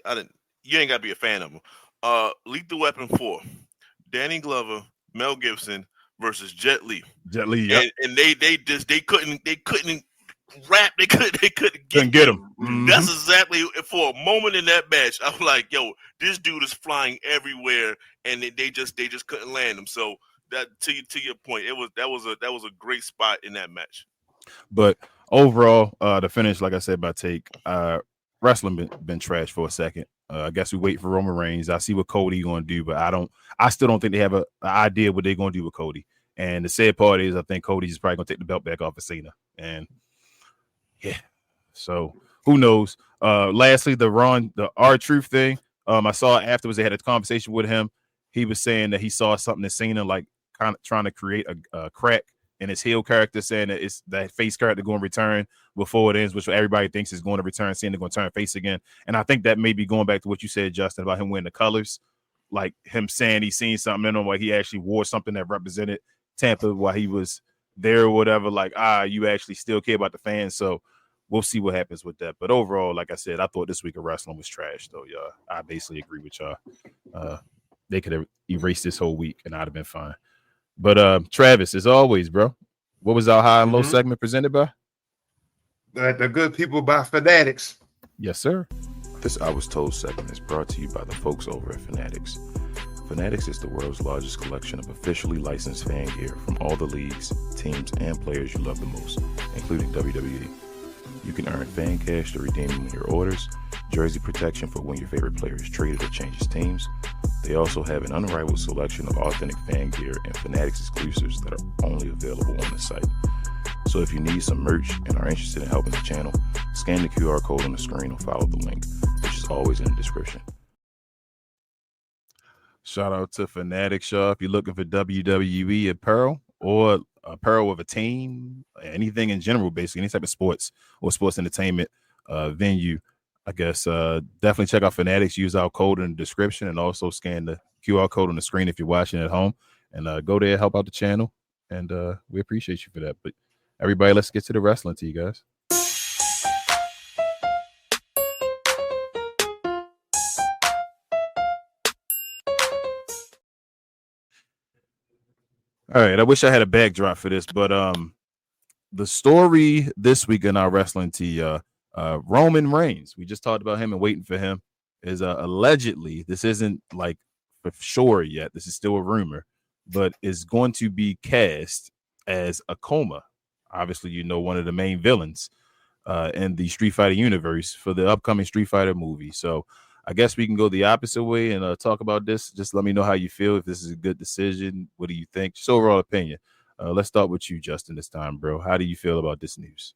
You ain't got to be a fan of them. Lethal Weapon 4, Danny Glover, Mel Gibson versus Jet Li. Jet Li, yeah. And they couldn't rap. They couldn't get him. Mm-hmm. That's exactly for a moment in that match. I'm like, yo, this dude is flying everywhere, and they just couldn't land him. So that to your point, that was a great spot in that match. But overall, the finish, like I said, by take, wrestling been trash for a second. I guess we wait for Roman Reigns. I see what Cody going to do, but I still don't think they have an idea what they're going to do with Cody. And the sad part is, I think Cody's probably going to take the belt back off of Cena. And yeah, so who knows? Lastly, the R-Truth thing. I saw afterwards they had a conversation with him. He was saying that he saw something in Cena, like kind of trying to create a crack in his heel character, saying that it's that face character going to return before it ends, which everybody thinks is going to return. Cena going to turn face again, and I think that may be going back to what you said, Justin, about him wearing the colors, like him saying he's seen something in him, like he actually wore something that represented Tampa while he was there or whatever. Like, you actually still care about the fans, so we'll see what happens with that. But overall, like I said, I thought this week of wrestling was trash, though, y'all. I basically agree with y'all. They could have erased this whole week, and I'd have been fine. But Travis, as always, bro, what was our high and low segment presented by? The good people by Fanatics. Yes, sir. This I Was Told segment is brought to you by the folks over at Fanatics. Fanatics is the world's largest collection of officially licensed fan gear from all the leagues, teams, and players you love the most, including WWE. You can earn fan cash to redeem them in your orders, jersey protection for when your favorite player is traded or changes teams. They also have an unrivaled selection of authentic fan gear and Fanatics exclusives that are only available on the site. So if you need some merch and are interested in helping the channel, scan the QR code on the screen or follow the link, which is always in the description. Shout out to Fanatics, y'all. If you're looking for WWE apparel or apparel of a team, anything in general, basically, any type of sports or sports entertainment venue, I guess definitely check out Fanatics. Use our code in the description and also scan the QR code on the screen if you're watching at home, and go there, help out the channel, and we appreciate you for that. But everybody, let's get to the wrestling to you guys. All right, I wish I had a backdrop for this, but the story this week in our wrestling tea, Roman Reigns. We just talked about him and waiting for him. Is allegedly, this isn't like for sure yet. This is still a rumor, but is going to be cast as a coma. Obviously, one of the main villains in the Street Fighter universe for the upcoming Street Fighter movie. So I guess we can go the opposite way and talk about this. Just let me know how you feel, if this is a good decision. What do you think? Just overall opinion. Let's start with you, Justin, this time, bro. How do you feel about this news?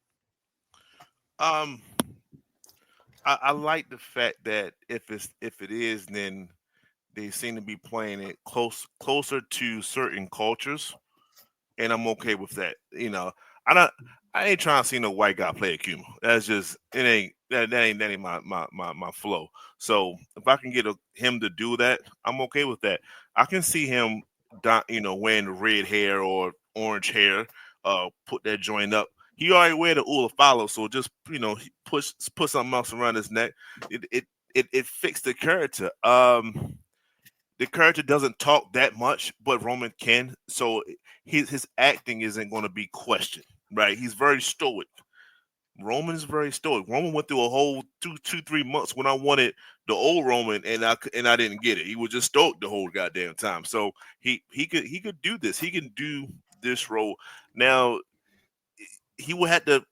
I like the fact that if it is, then they seem to be playing it closer to certain cultures, and I'm okay with that. I ain't trying to see no white guy play Akuma. That's just it ain't my flow. So if I can get him to do that, I'm okay with that. I can see him, wearing the red hair or orange hair, put that joint up. He already wear the Ula follow, so just put something else around his neck. It fixed the character. The character doesn't talk that much, but Roman can, so his acting isn't going to be questioned, right? He's very stoic. Roman is very stoic. Roman went through a whole 3 months when I wanted the old Roman, and I didn't get it. He was just stoic the whole goddamn time. So he could do this. He can do this role. Now he would have to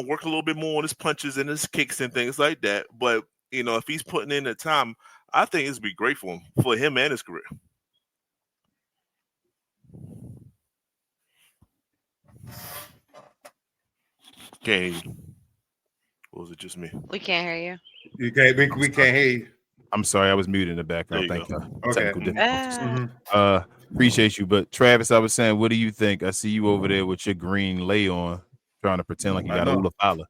work a little bit more on his punches and his kicks and things like that. But if he's putting in the time, I think it's be great for him and his career. Okay. Or was it just me? We can't hear you. You can't. We can't hear you. I'm sorry, I was muted in the background. There you Thank you. Okay. Technical difficulties. Mhm. Appreciate you. But Travis, I was saying, what do you think? I see you over there with your green lay on, trying to pretend like you got a know. Ula Fala.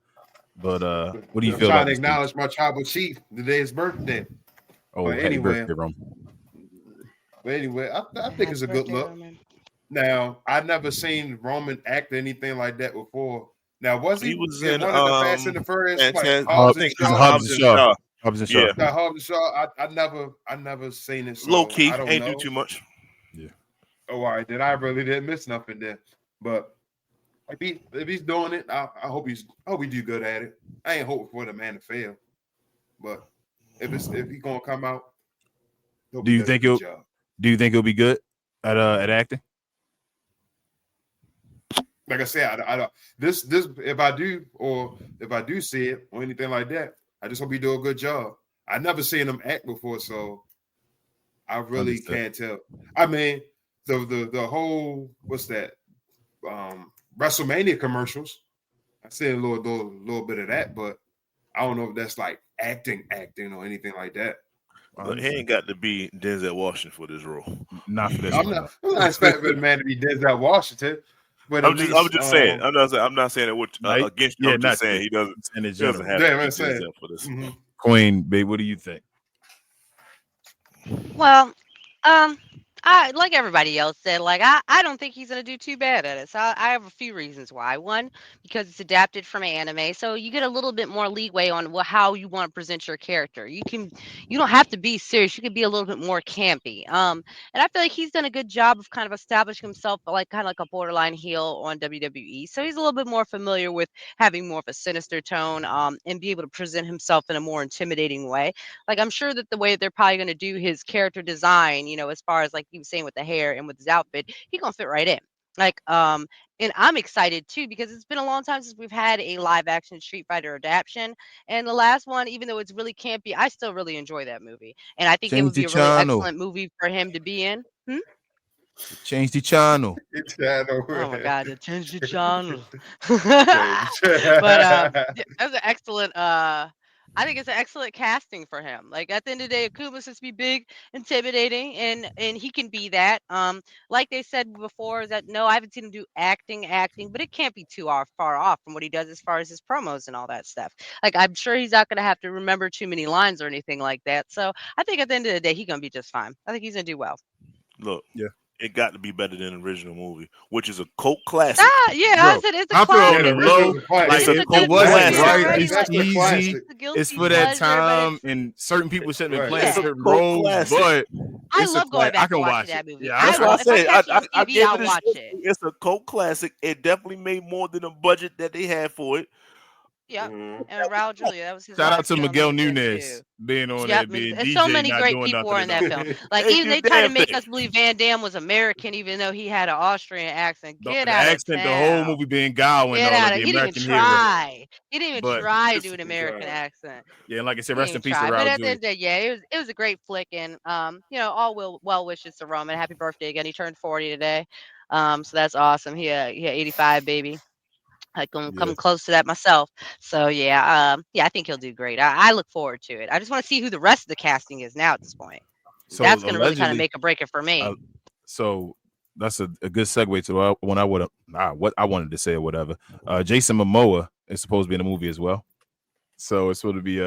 But what do you I'm feel trying about to this acknowledge my tribal chief. Today's birthday. Oh, But happy anyway. birthday, Rom. But anyway, I think it's a good look. Now, I've never seen Roman act anything like that before. Now, was he was in in one of the Fast and the Furious, like Fantastic- Hobbs I and think it's Shaw? Hobbs and Shaw. Hobbs and Shaw. Yeah. That Hobbs and Shaw, I never seen it. So Low key, I don't ain't know. do too much. Oh, all right, then I really didn't miss nothing there. But if he's doing it, I hope he do good at it. I ain't hoping for the man to fail, but if he's gonna come out, Do you think he'll be good at acting? Like I said, I don't. This if I do see it or anything like that, I just hope he do a good job. I never seen him act before, so I really can't tell. I mean, the whole what's that? WrestleMania commercials. I seen a little bit of that, but I don't know if that's like acting or anything like that. But he ain't got to be Denzel Washington for this role. Not for this I'm one. not expecting the man to be Denzel Washington, but I'm just saying. I'm not saying it against you. I'm just saying he doesn't have to be Denzel for this. Mm-hmm. Queen, babe, what do you think? Well, I like everybody else said, like I don't think he's gonna do too bad at it. So I have a few reasons why. One, because it's adapted from anime, so you get a little bit more leeway on how you want to present your character. You don't have to be serious. You can be a little bit more campy. And I feel like he's done a good job of kind of establishing himself like kind of like a borderline heel on WWE. So he's a little bit more familiar with having more of a sinister tone, and be able to present himself in a more intimidating way. Like I'm sure that the way they're probably going to do his character design, as far as like he was saying with the hair and with his outfit, he gonna fit right in. Like and I'm excited too because it's been a long time since we've had a live action Street Fighter adaptation. And the last one, even though it's really campy, I still really enjoy that movie. And I think it would be a really excellent movie for him to be in. Change the channel. Oh my God, it changed the channel. But that's an excellent. I think it's an excellent casting for him. Like at the end of the day, Akuma's supposed to be big, intimidating, and he can be that. Like they said before, is that no, I haven't seen him do acting, but it can't be too far off from what he does as far as his promos and all that stuff. Like I'm sure he's not gonna have to remember too many lines or anything like that. So I think at the end of the day, he's gonna be just fine. I think he's gonna do well. Look, yeah, it got to be better than the original movie, which is a cult classic. Yeah, Bro, I said it's a I feel on classic. the Yeah, low, original's a classic. like It's a it cult wasn't classic. right. Already, It's like, cheesy. It's a guilty It's for that pleasure, but time, it's and certain people shouldn't have been Right. playing Yeah. certain Cult roles, classic. but I it's a love going class. I back can and watch watching it. that movie. Yeah, That's why I if I said catch it on I TV, gave I'll it a watch shit. it. It's a cult classic. It definitely made more than the budget that they had for it. Yep. Mhm. And Raul Julia, that was his shout out last to film Miguel that he did Nunez too. being on Yep, there, being and so DJ, many not great doing people nothing were in that at all. film. Like They even do they tried to damn make thing. us believe Van Damme was American, even though he had an Austrian accent. The Get out of accent, the whole town. movie being Gow and Get all out of of. the He didn't even American hero. try. He didn't even But try to Just do an to American try. accent. yeah, and like I said, He rest didn't in even peace to try. But Raul at the end Julia. of the day, yeah, it was a great flick, and all well wishes to Roman. Happy birthday again. He turned 40 today. So that's awesome. He 85, baby. I can Yeah. come close to that myself. So yeah, I think he'll do great. I look forward to it. I just want to see who the rest of the casting is now at this point. So That's going to really kind of allegedly, make or break it for me. so that's a good segue to when I would what I wanted to say or whatever. Jason Momoa is supposed to be in the movie as well. So it's supposed to be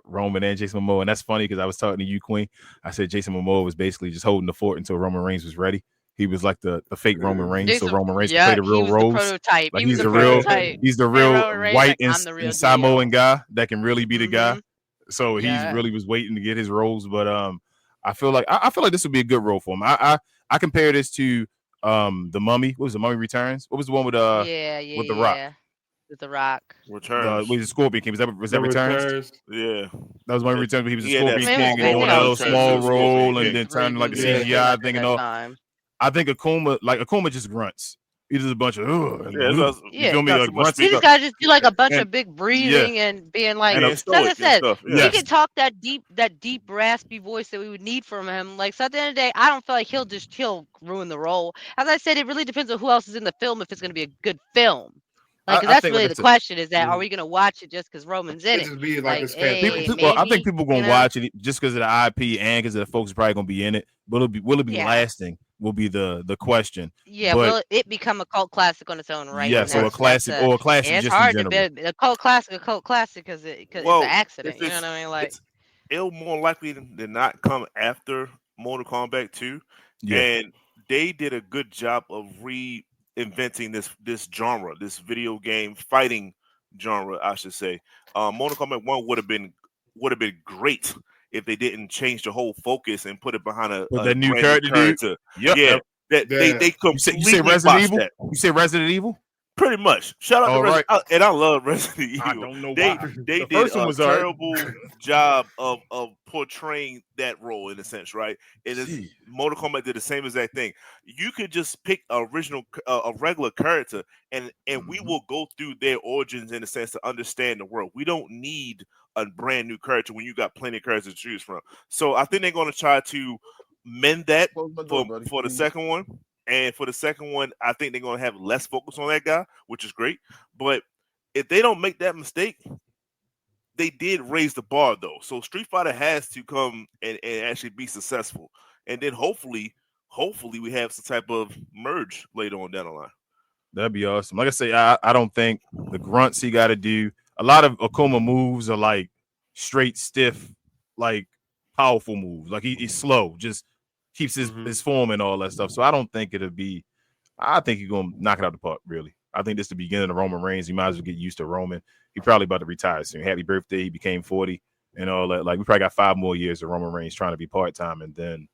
Roman and Jason Momoa, and that's funny because I was talking to you, Queen. I said Jason Momoa was basically just holding the fort until Roman Reigns was ready. He was like the fake Roman Reigns, so Roman Reigns could play the he real was roles. the prototype. Like he was he's the the real, prototype. he's the And real Roman Reigns, white like, and, I'm the real and Samoan deal. guy that can really be the guy. Mhm. So he Yeah. really was waiting to get his roles, but I feel like this would be a good role for him. I compare this to the Mummy. What was the Mummy Returns? What was the one with with the Rock? With the Rock. Returns. Was the Scorpion King? Was that Returns? Yeah. That was Mummy Returns, but he was a He had that Scorpion Man, King and they doing that all little changed small to the role Scorpion and then King. turning like the Great movies CGI at thing and that all. time. I think Akuma just grunts. He does a bunch of and Yeah, you Yeah. feel me, Not like too much grunts. He and just stuff. gotta just do like a bunch And- of big breathing and being like, And being so as I stoic and said, stuff. Yeah. he Yes. can talk that deep, raspy voice that we would need from him. Like, so at the end of the day, I don't feel like he'll ruin the role. As I said, it really depends on who else is in the film if it's going to be a good film. Like, because I that's think, really like I the said, question: is that are we going to watch it just because Roman's in It it? just be like Like, it's catchphrase. hey, I think maybe, people gonna you know? watch it just because of the IP and because of the folks probably gonna be in it. Will it be Yeah. lasting? Will be the question. Yeah, But will it become a cult classic on its own right? yeah, And so a that's classic or a classic it's just in hard to general. be a cult classic because it's Well, an accident. if You know what I mean? Like, it'll more likely than not come after Mortal Kombat 2. Yeah. And they did a good job of reinventing this genre, this video game fighting genre, I should say. Mortal Kombat 1 would have been great if they didn't change the whole focus and put it behind a With that new brand character, Yep. Yeah, yep. they completely You say Resident botched Evil? that. You say Resident Evil? Pretty much. Shout out to All Resident right. and I love Resident Evil. I don't know They why. they The did first one a was all right. terrible job of portraying that role in a sense, right? It is Gee. Mortal Kombat did the same exact thing. You could just pick a regular character and we will go through their origins in a sense to understand the world. We don't need a brand new character when you got plenty of characters to choose from. So I think they're going to try to mend that for the second one. And for the second one, I think they're going to have less focus on that guy, which is great. But if they don't make that mistake, they did raise the bar, though. So Street Fighter has to come and actually be successful. And then hopefully we have some type of merge later on down the line. That'd be awesome. Like I say, I don't think the grunts he got to do. A lot of Akuma moves are like straight, stiff, like powerful moves. Like he's slow, just keeps his form and all that stuff. So I don't think it'll be. I think he's gonna knock it out the park. Really, I think this is the beginning of Roman Reigns. You might as well get used to Roman. He probably about to retire soon. Happy birthday! He became 40 and all that. Like we probably got 5 more years of Roman Reigns trying to be part time, and then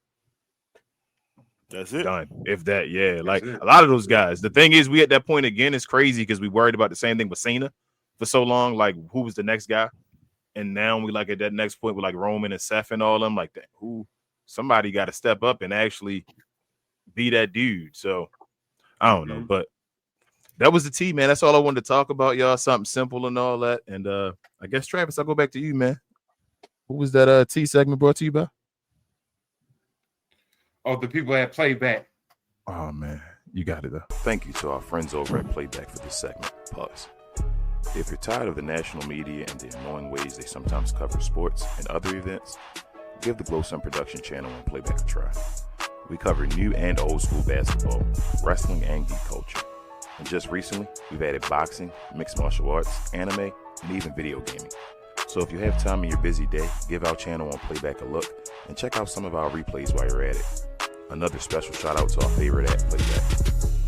that's it. Done. If that, yeah. Like a lot of those guys. The thing is, we at that point again. It's crazy because we worried about the same thing with Cena for so long. Like who was the next guy, and now we like at that next point with like Roman and Seth and all them. Like that, who? Somebody got to step up and actually be that dude. So I don't know, but that was the tea, man. That's all I wanted to talk about, y'all. Something simple and all that. And I guess Travis, I'll go back to you, man. Who was that tea segment brought to you by? Oh, the people at Playback. Oh man, you got it though. Thank you to our friends over at Playback for this segment. Pause. If you're tired of the national media and the annoying ways they sometimes cover sports and other events, give the Glow Sun Production channel on Playback a try. We cover new and old school basketball, wrestling, and geek culture. And just recently, we've added boxing, mixed martial arts, anime, and even video gaming. So if you have time in your busy day, give our channel on Playback a look and check out some of our replays while you're at it. Another special shout out to our favorite app, Playback.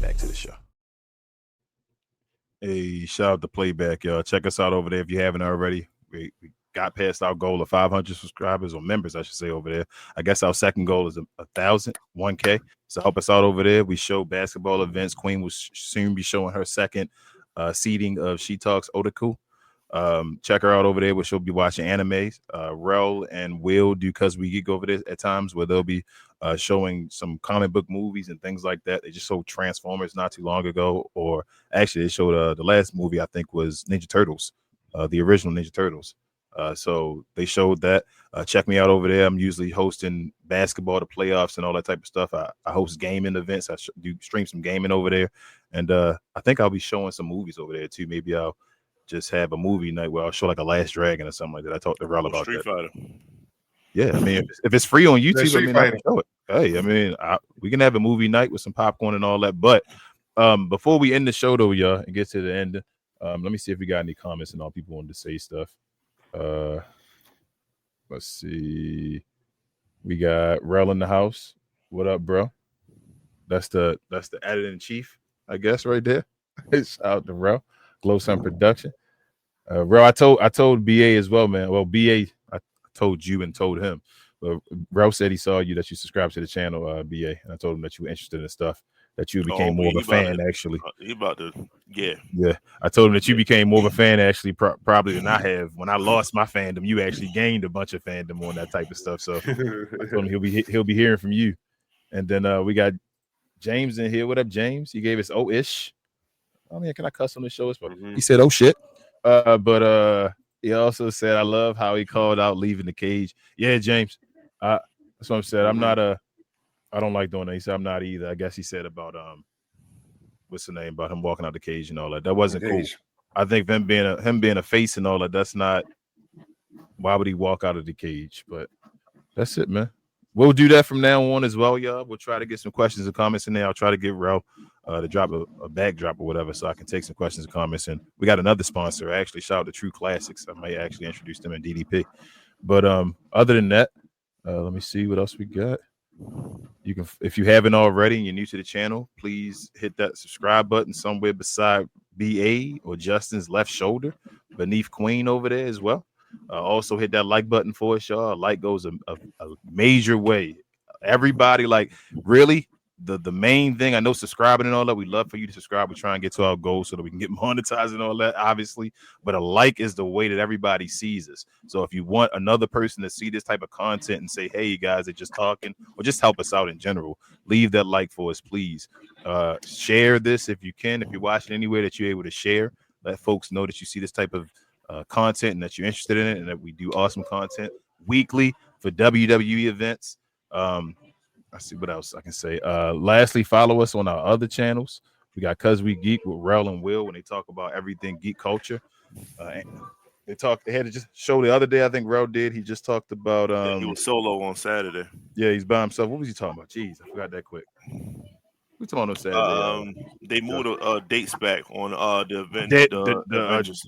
Back to the show. Hey, shout out to Playback, y'all. Check us out over there if you haven't already. We got past our goal of 500 subscribers, or members, I should say, over there. I guess our second goal is 1,000, 1K. So help us out over there. We show basketball events. Queen will soon be showing her second seeding of She Talks Otaku. Check her out over there where she'll be watching animes. Rel and Will do Cuz We Geek over there at times where they'll be showing some comic book movies and things like that. They just showed Transformers not too long ago, or actually they showed the last movie I think was Ninja Turtles, the original Ninja Turtles. So they showed that. Check me out over there. I'm usually hosting basketball, the playoffs, and all that type of stuff. I host gaming events. I do stream some gaming over there, and I think I'll be showing some movies over there too. Maybe I'll just have a movie night where I'll show like a Last Dragon or something like that. I talked to Rel about Street that. Fighter. Yeah, I mean, if it's free on YouTube, I mean, I Fighter. can show it. Hey, I mean, we can have a movie night with some popcorn and all that. But before we end the show, though, y'all, and get to the end, let me see if we got any comments and all people wanted to say stuff. Let's see. We got Rel in the house. What up, bro? That's the editor in chief, I guess, right there. Shout out to Rel. Glow Sun Production. Rel, I told BA as well, man. Well, BA, I told you and told him. But Rel said he saw you, that you subscribed to the channel, BA, and I told him that you were interested in stuff, that you became more of a fan, actually. He about to, yeah. Yeah, I told him that you became more of a fan, actually, probably than I have. When I lost my fandom, you actually gained a bunch of fandom on that type of stuff. So I told him he'll be hearing from you. And then we got James in here. What up, James? He gave us ish. Oh man, can I cuss on the show? He said, "Oh shit," but he also said, "I love how he called out leaving the cage." Yeah, James, that's what I'm saying. I'm not I don't like doing that. He said, "I'm not either." I guess he said about what's the name, about him walking out the cage and all that. That wasn't cool. I think him being a face and all that. That's not. Why would he walk out of the cage? But that's it, man. We'll do that from now on as well, y'all. We'll try to get some questions and comments in there. I'll try to get Rel to drop a backdrop or whatever, so I can take some questions and comments. And we got another sponsor. Actually, shout out to True Classics. I might actually introduce them in DDP. But other than that, let me see what else we got. You can, if you haven't already and you're new to the channel, please hit that subscribe button somewhere beside BA or Justin's left shoulder, beneath Queen over there as well. Also hit that like button for us, y'all. A like goes a major way. Everybody, like, really, the main thing, I know subscribing and all that, we love for you to subscribe. We try and get to our goal so that we can get monetized and all that, obviously, but a like is the way that everybody sees us. So if you want another person to see this type of content and say, hey, you guys are just talking, or just help us out in general, leave that like for us, please. Share this if you can. If you're watching anywhere that you're able to share, let folks know that you see this type of content and that you're interested in it, and that we do awesome content weekly for WWE events. I see what else I can say. Lastly, follow us on our other channels. We got Cuz We Geek with Rel and Will when they talk about everything geek culture. They had to just show the other day, I think Rel did. He just talked about he was solo on Saturday. Yeah, he's by himself. What was he talking about? Jeez, I forgot that quick. We talking on Saturday. They moved dates back on the event. The Avengers.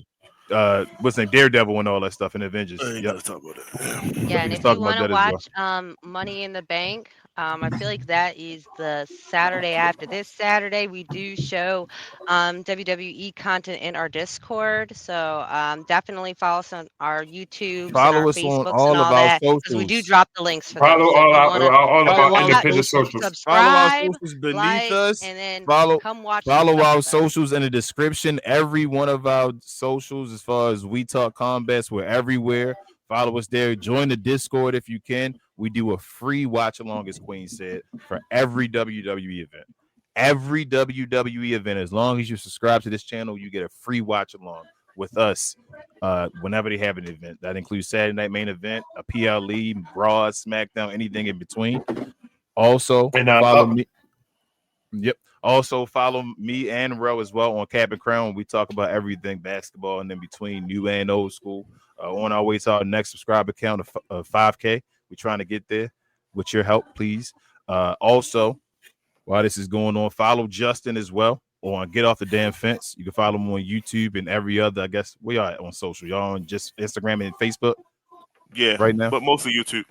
What's the name? Daredevil and all that stuff in Avengers. Yeah, talk about that. Yeah, and if you want to watch Money in the Bank, I feel like that is the Saturday after this Saturday. We do show WWE content in our Discord, so definitely follow us on our YouTube, follow and our us Facebooks on all and of all our that, socials. because we do drop the links for Follow them. So all of our independent socials. Follow our subscribe, socials beneath like, us, and then follow come watch. our socials in the description. Every one of our socials, as far as We Talk Combats, we're everywhere. Follow us there. Join the Discord if you can. We do a free watch along, as Queen said, for every WWE event. Every WWE event, as long as you subscribe to this channel, you get a free watch along with us whenever they have an event. That includes Saturday Night Main Event, a PLE, Raw, SmackDown, anything in between. Also, follow me. Yep. Also, follow me and Rel as well on Cap and Crown. We talk about everything basketball and in between, new and old school. On our way to our next subscriber count of 5K. We're trying to get there with your help, please. Also, while this is going on, follow Justin as well on Get Off the Damn Fence. You can follow him on YouTube and every other, I guess, we are on social. Y'all on just Instagram and Facebook? Yeah, right now, but mostly YouTube.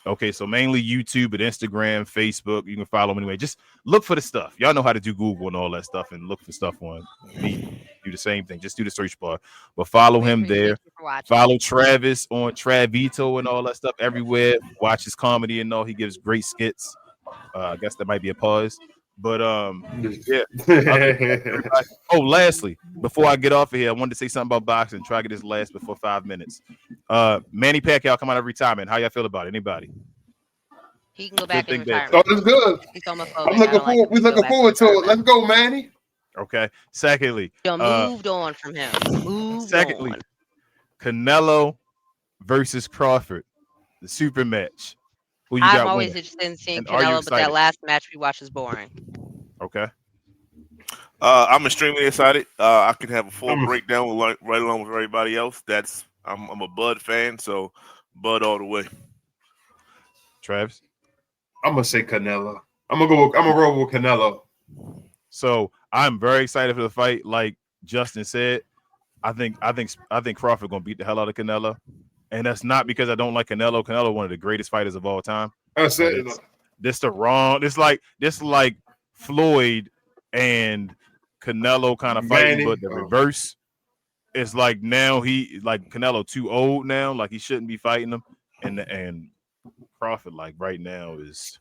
Okay, so mainly YouTube, but Instagram, Facebook. You can follow him anyway. Just look for the stuff. Y'all know how to do Google and all that stuff, and look for stuff on me. Do the same thing. Just do the search bar. But follow We him appreciate there. you for watching. Follow Travis on Travito and all that stuff everywhere. Watch his comedy and all. He gives great skits. I guess that might be a pause. But yeah. Oh, lastly, before I get off of here, I wanted to say something about boxing. Try to get this last before 5 minutes. Manny Pacquiao come out of retirement. How y'all feel about it? Anybody? He can go back in Good thing, retirement. Oh, that's good. He's homophobic. I'm looking forward. We're looking forward to it. Let's go, Manny. Okay. Secondly, Moved on from him. Moved secondly, on. Canelo versus Crawford, the super match. Who you I'm got always winning? interested in seeing And are you Canelo, but that excited? last match we watched was boring. Okay. I'm extremely excited. I can have a full I'm- breakdown right along with everybody else. I'm a Bud fan, so Bud all the way. Travis. I'm gonna say Canelo. I'm gonna roll with Canelo. So I'm very excited for the fight. Like Justin said, I think Crawford gonna beat the hell out of Canelo, and that's not because I don't like Canelo. Canelo, one of the greatest fighters of all time. I said This the wrong. This like Floyd and Canelo kind of fighting, Manny, but the reverse. It's like now Canelo too old now. Like he shouldn't be fighting him, and Crawford like right now is.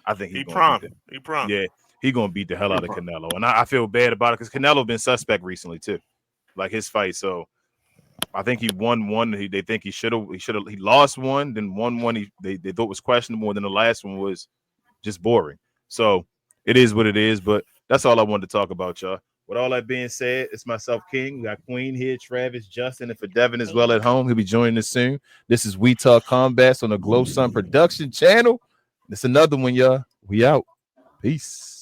I think He prime. He prime. Yeah, he gonna beat the hell out of Canelo, and I feel bad about it because Canelo been suspect recently too, like his fight. So I think he won one. They think he lost one, then won one. They thought was questionable, and then the last one was just boring. So it is what it is. But that's all I wanted to talk about, y'all. With all that being said, it's myself, King. We got Queen here, Travis, Justin, and for Devin as well at home. He'll be joining us soon. This is We Talk Combats on the Glow Sun Production channel. It's another one, y'all. We out. Peace.